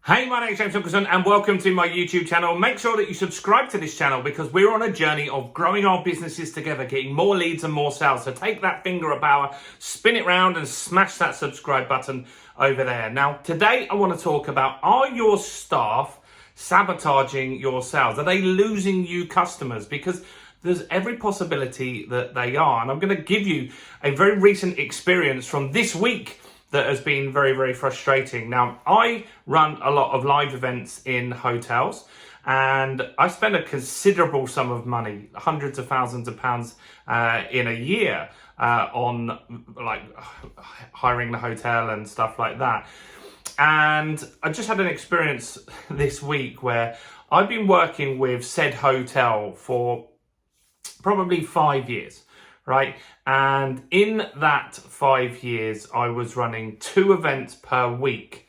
Hey, my name is James Nicholson and welcome to my YouTube channel. Make sure that you subscribe to this channel because we're on a journey of growing our businesses together, getting more leads and more sales. So take that finger of power, spin it round and smash that subscribe button over there. Now, today I want to talk about, are your staff sabotaging your sales? Are they losing you customers? Because there's every possibility that they are. And I'm going to give you a very recent experience from this week that has been very, very frustrating. Now, I run a lot of live events in hotels and I spend a considerable sum of money, hundreds of thousands of pounds in a year on like hiring the hotel and stuff like that. And I just had an experience this week where I've been working with said hotel for probably 5 years. Right, and in that 5 years, I was running 2 events per week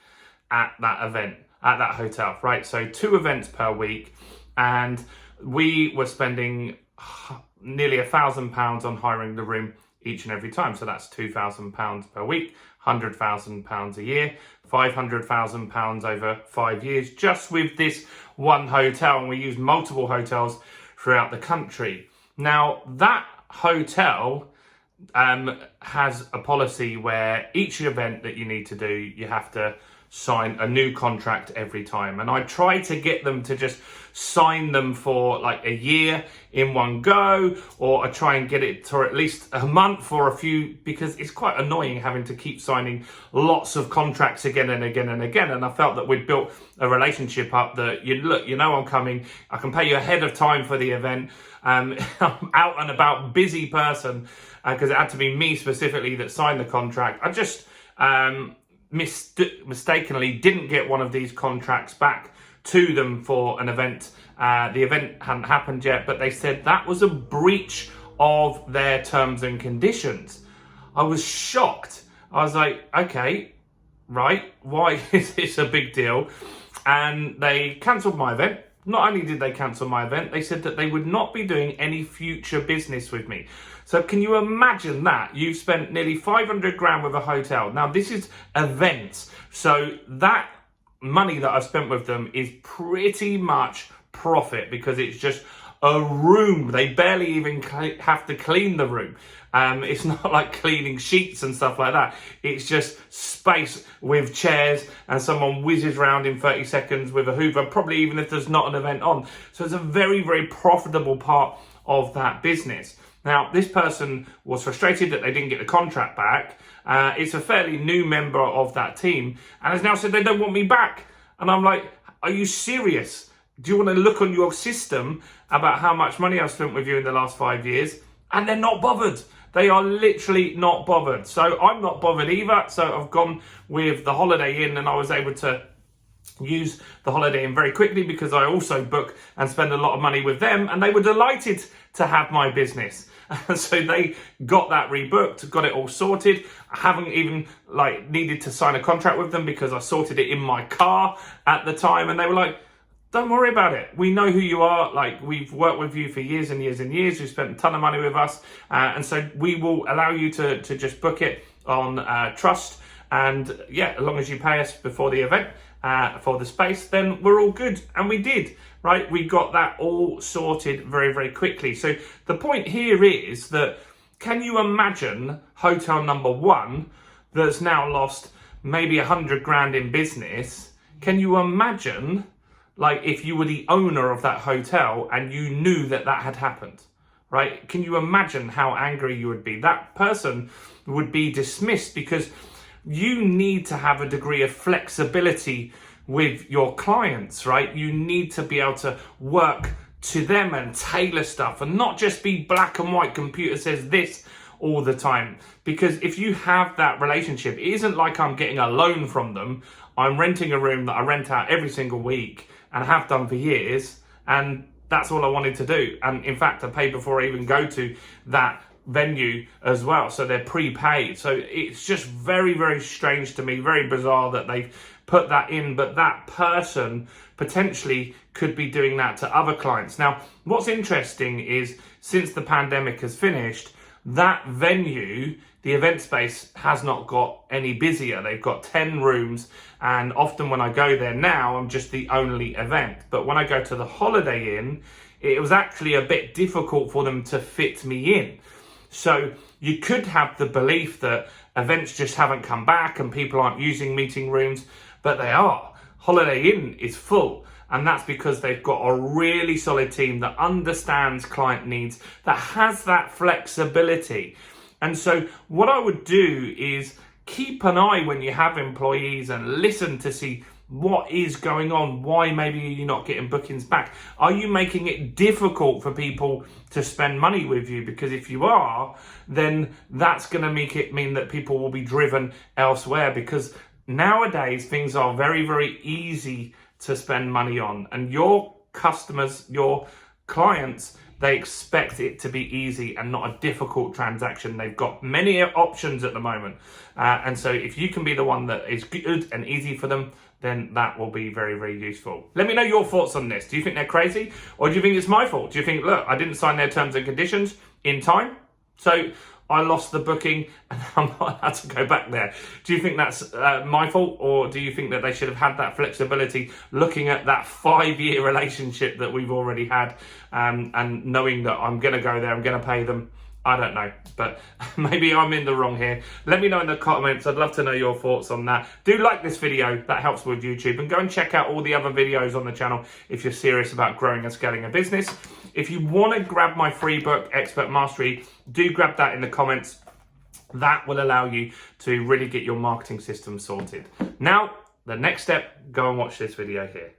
at that hotel. Right, so 2 events per week, and we were spending nearly £1,000 on hiring the room each and every time. So that's £2,000 per week, £100,000 a year, £500,000 over 5 years, just with this one hotel, and we use multiple hotels throughout the country. Now that hotel has a policy where each event that you need to do, you have to sign a new contract every time. And I try to get them to just sign them for like a year in one go, or I try and get it for at least a month or a few, because it's quite annoying having to keep signing lots of contracts again and again and again. And I felt that we'd built a relationship up that you know I'm coming, I can pay you ahead of time for the event. I'm out and about busy person, because it had to be me specifically that signed the contract. I just mistakenly didn't get one of these contracts back to them for an event. The event hadn't happened yet, but they said that was a breach of their terms and conditions. I was shocked. I was like, okay, right, why is this a big deal? And they cancelled my event. Not only did they cancel my event, they said that they would not be doing any future business with me. So can you imagine that? You've spent nearly 500 grand with a hotel. Now this is events. So that money that I've spent with them is pretty much profit, because it's just a room. They barely even have to clean the room. It's not like cleaning sheets and stuff like that. It's just space with chairs and someone whizzes around in 30 seconds with a Hoover, probably even if there's not an event on. So it's a very, very profitable part of that business. Now, this person was frustrated that they didn't get the contract back. It's a fairly new member of that team and has now said they don't want me back. And I'm like, are you serious? Do you want to look on your system about how much money I've spent with you in the last 5 years? And they're not bothered. They are literally not bothered. So I'm not bothered either. So I've gone with the Holiday Inn, and I was able to use the Holiday Inn very quickly because I also book and spend a lot of money with them, and they were delighted to have my business. So they got that rebooked, got it all sorted. I haven't even needed to sign a contract with them because I sorted it in my car at the time, and they were like, don't worry about it. We know who you are. We've worked with you for years and years and years. You've spent a ton of money with us. And so we will allow you to just book it on trust. And yeah, as long as you pay us before the event for the space, then we're all good. And we did, right? We got that all sorted very, very quickly. So the point here is that, can you imagine hotel number one that's now lost maybe 100 grand in business? Can you imagine if you were the owner of that hotel and you knew that that had happened, right? Can you imagine how angry you would be? That person would be dismissed, because you need to have a degree of flexibility with your clients, right? You need to be able to work to them and tailor stuff and not just be black and white, computer says this all the time. Because if you have that relationship, it isn't like I'm getting a loan from them. I'm renting a room that I rent out every single week and have done for years, and that's all I wanted to do. And in fact, I paid before I even go to that venue as well, so they're prepaid. So it's just very, very strange to me, very bizarre that they've put that in, but that person potentially could be doing that to other clients. Now, what's interesting is, since the pandemic has finished, that venue, the event space, has not got any busier. They've got 10 rooms, and often when I go there now, I'm just the only event. But when I go to the Holiday Inn, it was actually a bit difficult for them to fit me in. So you could have the belief that events just haven't come back and people aren't using meeting rooms, but they are. Holiday Inn is full, and that's because they've got a really solid team that understands client needs, that has that flexibility. And so what I would do is keep an eye when you have employees and listen to see what is going on. Why maybe you're not getting bookings back? Are you making it difficult for people to spend money with you? Because if you are, then that's going to make it mean that people will be driven elsewhere, because nowadays things are very, very easy to spend money on, and your customers, your clients, they expect it to be easy and not a difficult transaction. They've got many options at the moment. And so if you can be the one that is good and easy for them, then that will be very, very useful. Let me know your thoughts on this. Do you think they're crazy? Or do you think it's my fault? Do you think, look, I didn't sign their terms and conditions in time, so I lost the booking and I'm not allowed to go back there? Do you think that's my fault? Or do you think that they should have had that flexibility, looking at that 5-year relationship that we've already had, and knowing that I'm going to go there, I'm going to pay them? I don't know, but maybe I'm in the wrong here. Let me know in the comments. I'd love to know your thoughts on that. Do like this video. That helps with YouTube. And go and check out all the other videos on the channel if you're serious about growing and scaling a business. If you want to grab my free book, Expert Mastery, do grab that in the comments. That will allow you to really get your marketing system sorted. Now, the next step, go and watch this video here.